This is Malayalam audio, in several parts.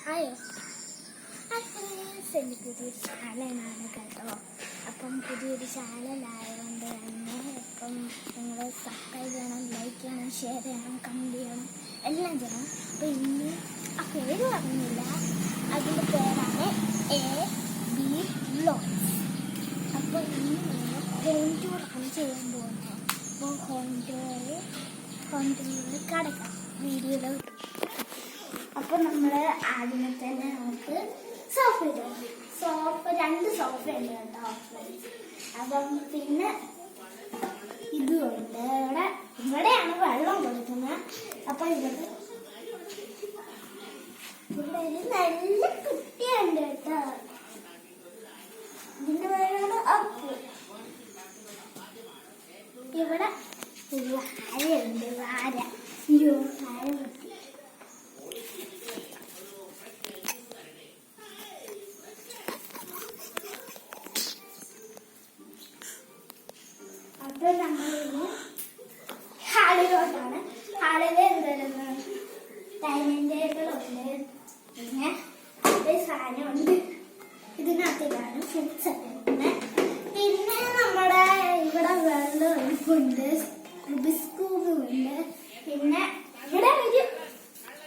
ഹായ് എൻ്റെ പുതിയൊരു ചാനലാണ് കേട്ടോ. അപ്പം പുതിയൊരു ചാനലായതുകൊണ്ട് തന്നെ ഇപ്പം നിങ്ങൾ സബ്സ്ക്രൈബ് ചെയ്യണം, ലൈക്ക് ചെയ്യണം, ഷെയർ ചെയ്യണം, കമൻറ്റ് ചെയ്യണം, എല്ലാം ചെയ്യണം. അപ്പോൾ ഇന്ന് ആ പേര് പറഞ്ഞില്ല, അതിൻ്റെ പേരാണ് AB വ്ലോഗ്സ്. അപ്പോൾ ഇന്ന് നമ്മൾ ഹോം ടൂറാണ് ചെയ്യാൻ പോകുന്നത്. അപ്പോൾ ഹോം ടൂർ കിടക്കാം വീഡിയോയിലോട്ട്. അപ്പോൾ നമ്മൾ ആദ്യമേ തന്നെ നമുക്ക് സോഫ ഇടാം. രണ്ട് സോഫ ഉണ്ട് കേട്ടോ. അപ്പം പിന്നെ ഇതുകൊണ്ട് ഇവിടെയാണ് വെള്ളം കൊടുക്കുന്നത്. അപ്പം ഇവിടെ ഒരു നല്ല കുട്ടിയുണ്ട് കേട്ടോ. ഇതിന്റെ പേരാണ് അപ്പു. ഇവിടെ വാരയുണ്ട്, വാര. അയ്യോ, വാര കുട്ടി. അപ്പൊ നമ്മളിന്ന് ഹാളിലോട്ടാണ്. ഹാളില് എന്തായിരുന്നു, ഡൈനിങ് ടേബിളുണ്ട്, പിന്നെ ഒരു സാധനമുണ്ട്, ഇതിനകത്തിലാണ് ഫുഡ്സ് ഒക്കെ. പിന്നെ നമ്മുടെ ഇവിടെ വെള്ളമുണ്ട്, ബിസ്കൂട്ടുണ്ട്, പിന്നെ ഇവിടെ ഒരു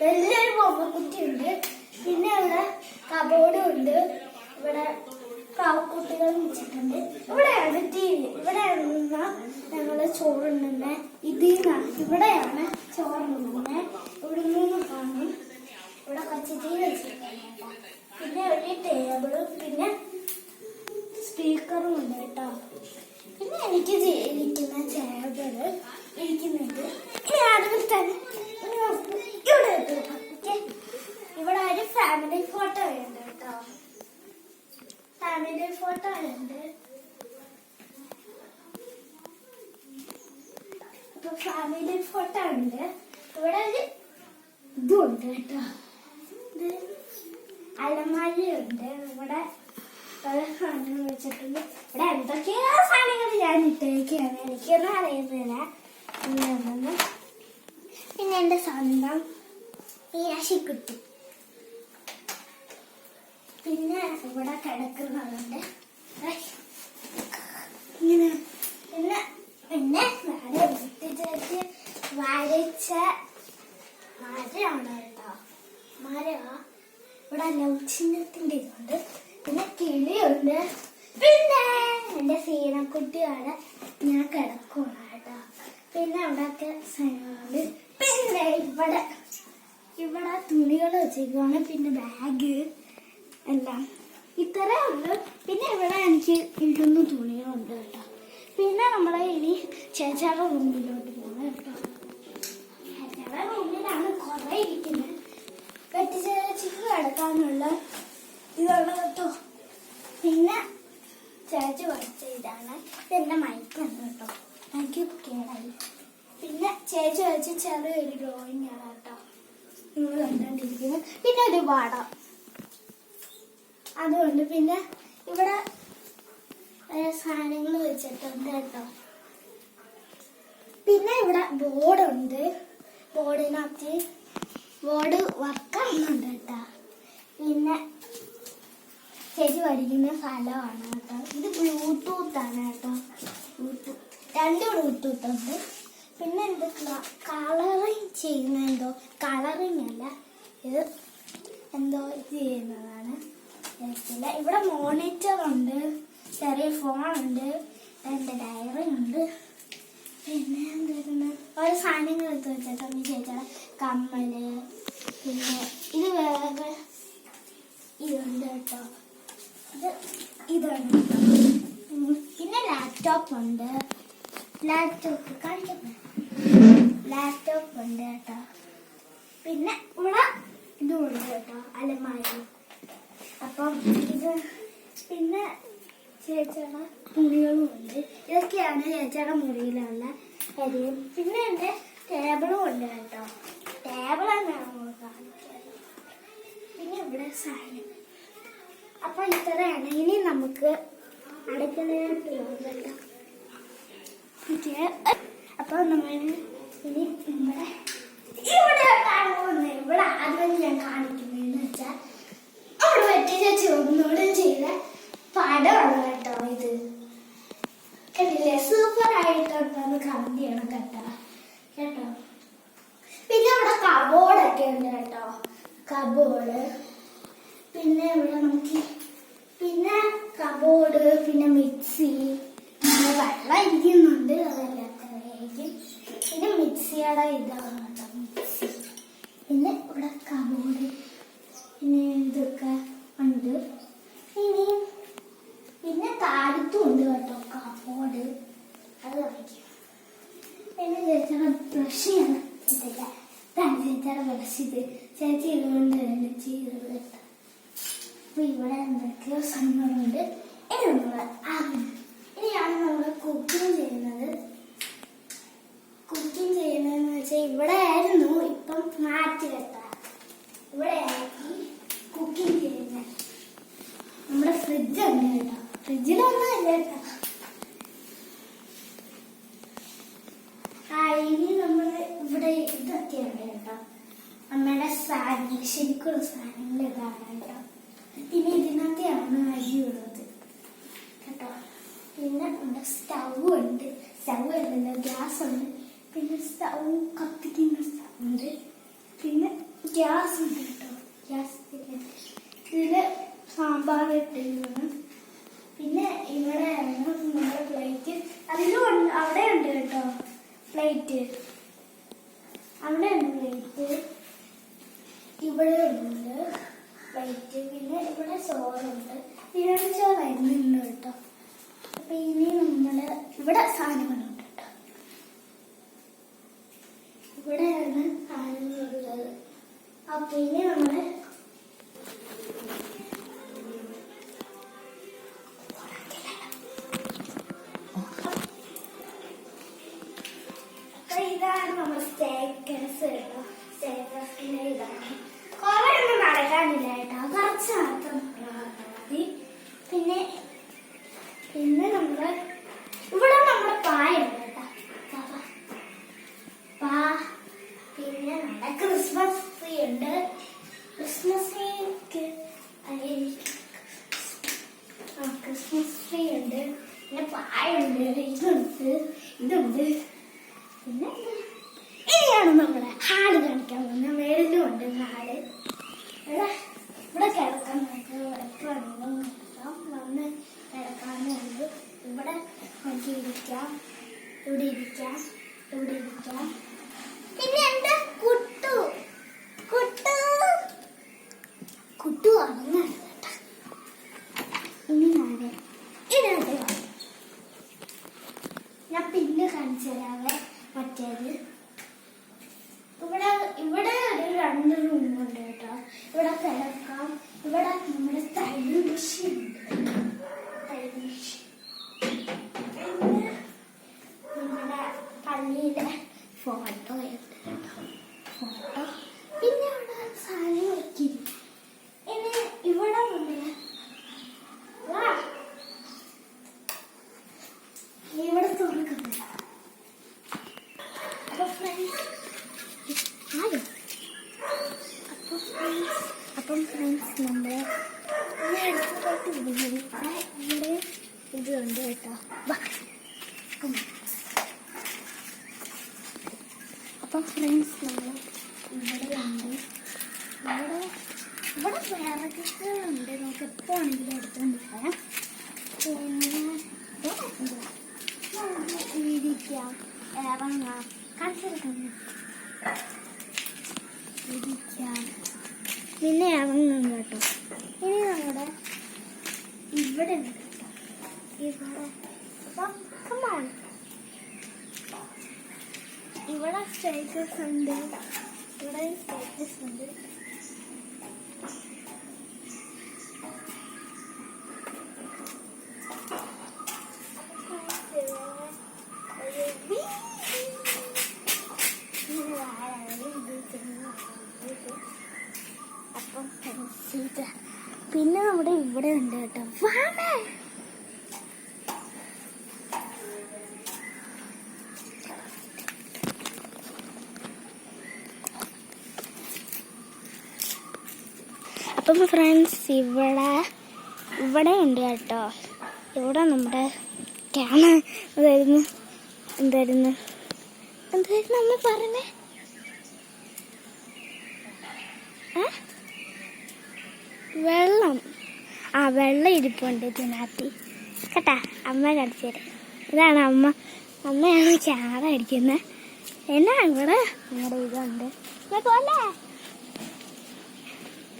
വലിയൊരു ബൊമ്മക്കുട്ടിയുണ്ട്, പിന്നെ ഇവിടെ കബോർഡും ഉണ്ട്, ഇവിടെ കുട്ടികൾ വെച്ചിട്ടുണ്ട്. ഇവിടെയാണ് TV. ഇവിടെയാണ് ഞങ്ങൾ ചോറുണ്ണുന്നത്. ഇവിടെയാണ് ചോറുണ്ണുന്നത്. ഇവിടെ നിന്ന് കാണും. ഇവിടെ കൊച്ചു TV വെച്ചിട്ടുണ്ട്. പിന്നെ ഒരു ടേബിളും പിന്നെ സ്പീക്കറും ഉണ്ട് കേട്ടോ. പിന്നെ എനിക്ക് ഇരിക്കുന്ന ടേബിള് ഇരിക്കുന്നുണ്ട്. ഇവിടെ ഒരു ഫാമിലി ഫോട്ടോ ഉണ്ട് കേട്ടോ. ഫാമിലി ഫോട്ടോ ഉണ്ട്. അപ്പൊ ഫാമിലി ഫോട്ടോ ഉണ്ട്. ഇവിടെ ഒരു ഇതുണ്ട് കേട്ടോ. ഇത് അലമാരിയുണ്ട്. ഇവിടെ പല സാധനങ്ങൾ വെച്ചിട്ടുണ്ട്. ഇവിടെ എന്തൊക്കെയോ സാധനങ്ങൾ ഞാൻ ഇട്ടേക്കാണ്, എനിക്കൊന്നും അറിയുന്നില്ല. പിന്നെ എന്റെ സ്വന്തം മീനാക്ഷിക്കുട്ടി. പിന്നെ ഇവിടെ കിടക്കുന്നുണ്ട് ഇങ്ങനെ. പിന്നെ പിന്നെ ചേച്ചി വരച്ച മരമാണ് കേട്ടോ. ഇവിടെ ലൗചിഹ്നത്തിന്റെ ഇതുണ്ട്. പിന്നെ കിളിയുണ്ട്. പിന്നെ എന്റെ സീനക്കുട്ടിയാണ്. ഞാൻ കിടക്കുവാണ് കേട്ടോ. പിന്നെ അവിടെയൊക്കെ സാധനങ്ങളുണ്ട്. പിന്നെ ഇവിടെ തുണികൾ വെച്ചേക്കുവാണ്. പിന്നെ ബാഗ് എല്ലാം ഇത്രേ ഉള്ളു. പിന്നെ ഇവിടെ എനിക്ക് ഇടുന്ന തുണികളുണ്ട് കേട്ടോ. പിന്നെ നമ്മളെ ഇനി ചേച്ചാടെ റൂമിലോട്ട് പോകുന്നത് കേട്ടോ. ചേച്ചാടെ റൂമിലാണ് കുറെ ഇരിക്കുന്നത്. വെട്ടി ചേച്ചിക്ക് കിടക്കാനുള്ള ഇതുള്ള കേട്ടോ. പിന്നെ ചേച്ചി വരച്ച ഇതാണ്. ഇതെന്റെ മൈക്കാണ് കേട്ടോ. എനിക്ക് കേടായി. പിന്നെ ചേച്ചി വരച്ച ചെറിയൊരു ഡ്രോയിങ് ആണ് കേട്ടോ നിങ്ങൾ കണ്ടോണ്ടിരിക്കുന്നത്. പിന്നെ ഒരു പടം അതുകൊണ്ട്. പിന്നെ ഇവിടെ സാധനങ്ങൾ വെച്ചിട്ടുണ്ട് കേട്ടോ. പിന്നെ ഇവിടെ ബോർഡുണ്ട്. ബോർഡിനകത്ത് ബോർഡ് വർക്കാവുന്നുണ്ട് കേട്ടോ. പിന്നെ ചേച്ചി പഠിക്കുന്ന സ്ഥലമാണ് കേട്ടോ. ഇത് ബ്ലൂടൂത്ത് ആണ് കേട്ടോ. രണ്ട് ബ്ലൂടൂത്ത് ഉണ്ട്. പിന്നെ എന്ത് കളറിങ് ചെയ്യുന്ന എന്തോ കളറിങ് അല്ല, ഇത് എന്തോ ഇത് ചെയ്യുന്നതാണ്. ഇവിടെ മോണിറ്റർ ഉണ്ട്, ചെറിയ ഫോണുണ്ട്, എന്റെ ഡയറി ഉണ്ട്. പിന്നെ എന്തായിരുന്നു ഓരോ സാധനങ്ങൾ എടുത്ത് വെച്ചിട്ടുണ്ട്. ചേച്ചിയുടെ കമ്മല്. പിന്നെ ഇത് വേറെ ഇതുണ്ട് കേട്ടോ. ഇതാണ് കേട്ടോ. പിന്നെ ലാപ്ടോപ്പ് ഉണ്ട്. ലാപ്ടോപ്പ് കാണിക്കട്ടെ. ലാപ്ടോപ്പ് ഉണ്ട് കേട്ടോ. പിന്നെ ഇവിടെ ഇതും ഉണ്ട് കേട്ടോ, അലമാരി. അപ്പം ഇത് പിന്നെ ചേച്ചിയുടെ മുറികളും ഉണ്ട്. ഇതൊക്കെയാണ് ചേച്ചിയുടെ മുറിയിലുള്ള കാര്യം. പിന്നെ എന്റെ ടേബിളും ഉണ്ട് കേട്ടോ. ടേബിളാണ് കാണിക്കുന്നത്. പിന്നെ ഇവിടെ സാധനം. അപ്പൊ ഇത്രയാണ്. ഇനി നമുക്ക് അടുക്കളയിലോട്ട് പോകാം കേട്ടോ. അപ്പൊ നമ്മൾ ഇനി ഇവിടെ ഇവിടെ അതുവഴി ഞാൻ കാണിക്കുന്നത് വെച്ചാൽ കബോർഡ്, പിന്നെ ഇവിടെ നമുക്ക് പിന്നെ കബോർഡ്, പിന്നെ മിക്സി, പിന്നെ വെള്ളം ഇരിക്കുന്നുണ്ട്, അതല്ലാത്തവരായിരിക്കും. പിന്നെ മിക്സിയുടെ ഇതാണ് കേട്ടോ മിക്സി. പിന്നെ ഇവിടെ കബോർഡ്, പിന്നെ ഇതൊക്കെ ഉണ്ട്. പിന്നെ താഴത്തും ഉണ്ട് കേട്ടോ കബോർഡ്, അത് കാണിക്കും. പിന്നെ ചേച്ചിയുടെ ബ്രഷ് ചെയ്യണം ഇതില്ല, ഇതാണ് ചേച്ചിയുടെ ബ്രഷ്. ഇത് ചേച്ചി ഇതുകൊണ്ട് തന്നെ ചെയ്തത് കേട്ടോ. അപ്പൊ ഇവിടെ എന്തൊക്കെയോ സംഭവങ്ങളുണ്ട്. ഇനിയാണ് നമ്മൾ കുക്കിംഗ് ചെയ്യുന്നത്. കുക്കിംഗ് ചെയ്യുന്നതെന്ന് വെച്ചാൽ ഇവിടെ ആയിരുന്നു, ഇപ്പം മാറ്റി കേട്ടാ. ഇവിടെ ആക്കി കുക്കിംഗ് ചെയ്യുന്നത്. നമ്മുടെ ഫ്രിഡ്ജ് ഉണ്ട് കേട്ടോ, ഫ്രിഡ്ജിലൊന്നും ഇല്ല കേട്ടോ. ഇനി നമ്മള് ഇവിടെ ഇതൊക്കെയുണ്ട് കേട്ടോ, നമ്മുടെ സാധനം, ശരിക്കുള്ള സാധനങ്ങൾ ഇതാണ് കേട്ടോ. പിന്നെ ഇതിനകത്തെയാണ് അരി ഉള്ളത് കേട്ടോ. പിന്നെ നമ്മുടെ സ്റ്റൗ ഉണ്ട്, സ്റ്റൗ ഉണ്ടല്ലോ, ഗ്യാസ് ഉണ്ട്. പിന്നെ സ്റ്റൗ കത്തിക്കുന്ന സ്റ്റൗ ഉണ്ട്. പിന്നെ ഗ്യാസ് ഉണ്ട് കേട്ടോ, ഗ്യാസ്. ഇതില് സാമ്പാർ ഇട്ടിരുന്നു. പിന്നെ ഇവിടെയാണ് നമ്മുടെ പ്ലേറ്റ്, അതിലും അവിടെ ഉണ്ട് കേട്ടോ പ്ലേറ്റ്, അവിടെ ഉണ്ട് പ്ലേറ്റ്, ഇവിടെ ഉണ്ട് പ്ലേറ്റ്. പിന്നെ ഇവിടെ ചോറുണ്ട്, ഇവിടെ ചോറായിരുന്നു കേട്ടോ. അപ്പൊ ഇനി നമ്മള് ഇവിടെ സാധനങ്ങളുണ്ട് കേട്ടോ, ഇവിടെയാണ് സാധനങ്ങളുള്ളത്. അപ്പൊ ഇനി നമ്മള് ഇതാണ് നമ്മുടെ സ്റ്റെയർകേസ് കേട്ടോ. സ്റ്റെയർകേസിന്റെ ഇതാണ്. കുറെ ഒന്നും നടക്കാനില്ല കേട്ടോ, കുറച്ച് മാത്രം മതി. പിന്നെ നമ്മള് ഇവിടെ നമ്മുടെ പായുണ്ട് കേട്ടോ, പാ. പിന്നെ നമ്മുടെ ക്രിസ്മസ് ട്രീ ഉണ്ട്. ക്രിസ്മസ് ട്രീ ഉണ്ട്. പിന്നെ പായുണ്ട്, ഇതുണ്ട്. പിന്നെ ഇനിയാണ് നമ്മുടെ ഹാള് കാണിക്കാൻ പോകുന്നത്. മേളിലും ഉണ്ട് ഹാള്. ഇവിടെ കിടക്കാൻ എത്ര വന്ന് കിടക്കാനുണ്ട്. ഇവിടെ നമുക്ക് ഇരിക്കാം, ഇവിടെ ഇരിക്കാം, ഇവിടെ ഇരിക്കാം. പിന്നെ എന്താ കുട്ടു അങ്ങനെ കേട്ടോ. ഇനി ഇതിനകത്ത് ഞാൻ പിന്നെ കാണിച്ചു തരാവേ. മറ്റേത് ഇവിടെ ഒരു 2 റൂമുണ്ട് കേട്ടോ. ഇവിടെ കിടക്കാം. ഇവിടെ നമ്മുടെ തയ്യൽ മെഷീൻ ഉണ്ട്, തയ്യൽ മെഷീൻ. പിന്നെ നമ്മുടെ പള്ളിയിലെ ഫോട്ടോ ഉണ്ട് കേട്ടോ, ഫോട്ടോ. പിന്നെ ഇവിടെ സാധനം വെക്കില്ല. ഇനി ഇവിടെ ഇവിടെ തുറക്കുന്നില്ല. അപ്പം ഫ്രണ്ട്സ് നമ്മള് അടുത്തോട്ട് ഇവിടെ ഇതുണ്ട് കേട്ടോ. അപ്പം ഫ്രണ്ട്സ് നമ്മൾ ഇവിടെയുണ്ട്. ഇവിടെ വിറകുകളുണ്ട്, നമുക്ക് എപ്പോൾ ആണെങ്കിലും എടുത്തുകൊണ്ട് പോകാം. പിന്നെ ഇരിക്കാം, ഇറങ്ങാം, കാണിച്ചെടുക്കാം, ഇരിക്കാം. പിന്നെ ഇറങ്ങുന്നുണ്ട് കേട്ടോ. ഇനി നമ്മുടെ ഇവിടെ ഉണ്ട് കേട്ടോ, ഇവിടെ. അപ്പം കമോൺ, ഇവിടെ സ്റ്റേജസ് ഉണ്ട്, ഇവിടെ സ്റ്റേജസ് ഉണ്ട്. പിന്നെ നമ്മുടെ ഇവിടെ ഉണ്ട് കേട്ടോ. അപ്പം ഫ്രണ്ട്സ് ഇവിടെ ഉണ്ട് കേട്ടോ. ഇവിടെ നമ്മുടെ എന്തായിരുന്നു അമ്മ പറഞ്ഞേ? വെള്ളം വെള്ളം ഇരിപ്പുണ്ട് ഇതിനകത്ത് കേട്ടാ. അമ്മ കാണിച്ചു തരാം. ഇതാണ് അമ്മയാണ് ചാറ അടിക്കുന്നത്. എന്നാ ഇവിടെ നമ്മുടെ ഇതുണ്ട് പോലെ.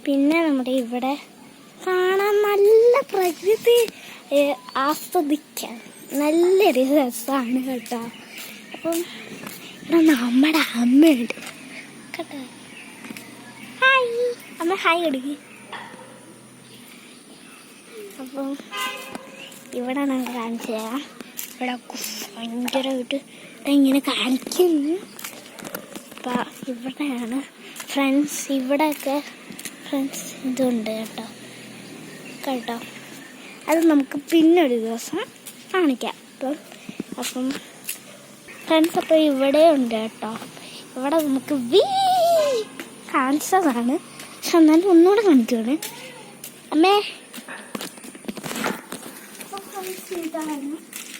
പിന്നെ നമ്മുടെ ഇവിടെ കാണാൻ നല്ല പ്രകൃതി ആസ്വദിക്കാൻ നല്ലൊരു രസമാണ് കേട്ടോ. അപ്പം ഇവിടെ നമ്മുടെ അമ്മയുണ്ട് കേട്ടോ. ഹായ് അമ്മ, ഹായ് കൊടുക്കി. അപ്പം ഇവിടെ നമുക്ക് കാണിച്ചു തരാം. ഇവിടെ ഭയങ്കരമായിട്ട് ഇങ്ങനെ കാണിക്കുന്നു. അപ്പം ഇവിടെയാണ് ഫ്രണ്ട്സ്, ഇവിടെയൊക്കെ ഫ്രണ്ട്സ് ഇതുണ്ട് കേട്ടോ. അത് നമുക്ക് പിന്നെ ഒരു ദിവസം കാണിക്കാം. അപ്പം ഫ്രണ്ട്സ് അപ്പോൾ ഇവിടെ ഉണ്ട് കേട്ടോ. ഇവിടെ നമുക്ക് കാണിച്ചതാണ്, പക്ഷെ എന്നാലും ഒന്നുകൂടെ കാണിക്കുവാണ് അമ്മേ. ഇതാണ്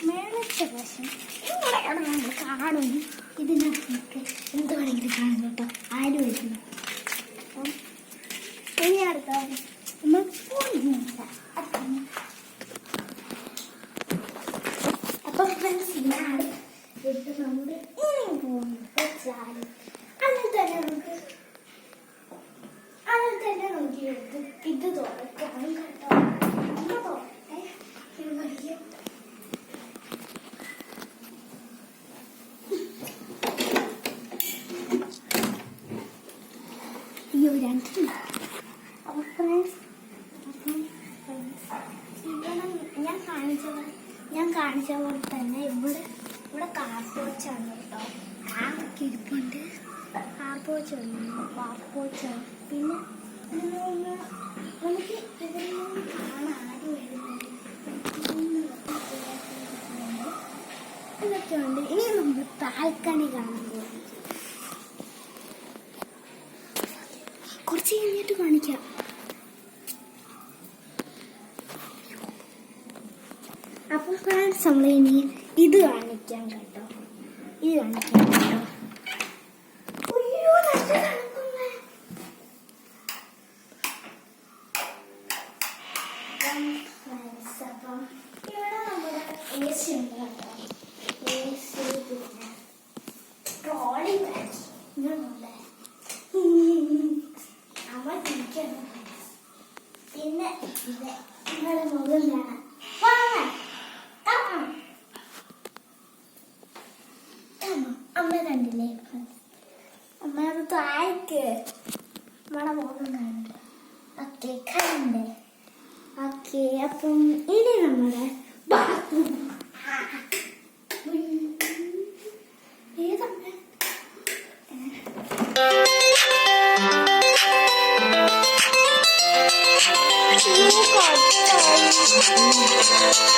മേളത്തെ വശം. ഇവിടെ നമ്മൾ കാണും. ഇതിനകത്ത് നമുക്ക് എന്ത് വേണമെങ്കിലും കാണും കേട്ടോ. ആരും വരുന്നു. അപ്പം ഇനി അടുത്ത നമ്മൾ പോകുന്നില്ല. അപ്പം ഫ്രണ്ട്സ് ഇതാണ് വിട്ട് നമ്മൾ ഇനി പോകുന്നത്. അങ്ങനെ തന്നെ നമുക്ക് ഇത് തുറക്കാം കേട്ടോ. അപ്പോൾ ഫ്രണ്ട്സ് ഞാൻ കാണിച്ച പോലെ തന്നെ ഇവിടെ കാർപോച്ചാണ് കേട്ടോ. കാറൊക്കെ ഇരിപ്പുണ്ട്. കാർപോച്ചാണ്. പിന്നെ നമുക്ക് ഇതിൽ നിന്ന് കാണാൻ ആരും വരുന്നത് ഇതൊക്കെ ഉണ്ട്. ഇനി നമ്മൾ ബാൽക്കണി കാണാൻ പോകും. കുറച്ച് കഴിഞ്ഞിട്ട് കാണിക്കാം. അപ്പോൾ ഫ്രണ്ട്സ് നമ്മൾ ഇനി ഇത് കാണിക്കാം കേട്ടോ. അയ്യോ നല്ല തണുപ്പല്ലേ. അപ്പം ഇവിടെ നമ്മുടെ AC ഉണ്ട് കേട്ടോ. AC പിന്നെ ട്രോളി ബാഗ് ഇങ്ങനെയുണ്ട്. പിന്നെ നിങ്ങളുടെ മുഖം കാണാം. അമ്മ കണ്ടില്ലേ? അമ്മ അത് താഴേക്ക് നമ്മുടെ മുഖം കണ്ട്. ഓക്കെ കണ്ടേ. ഓക്കെ അപ്പം ഇനി നമ്മുടെ ഏതമ്മ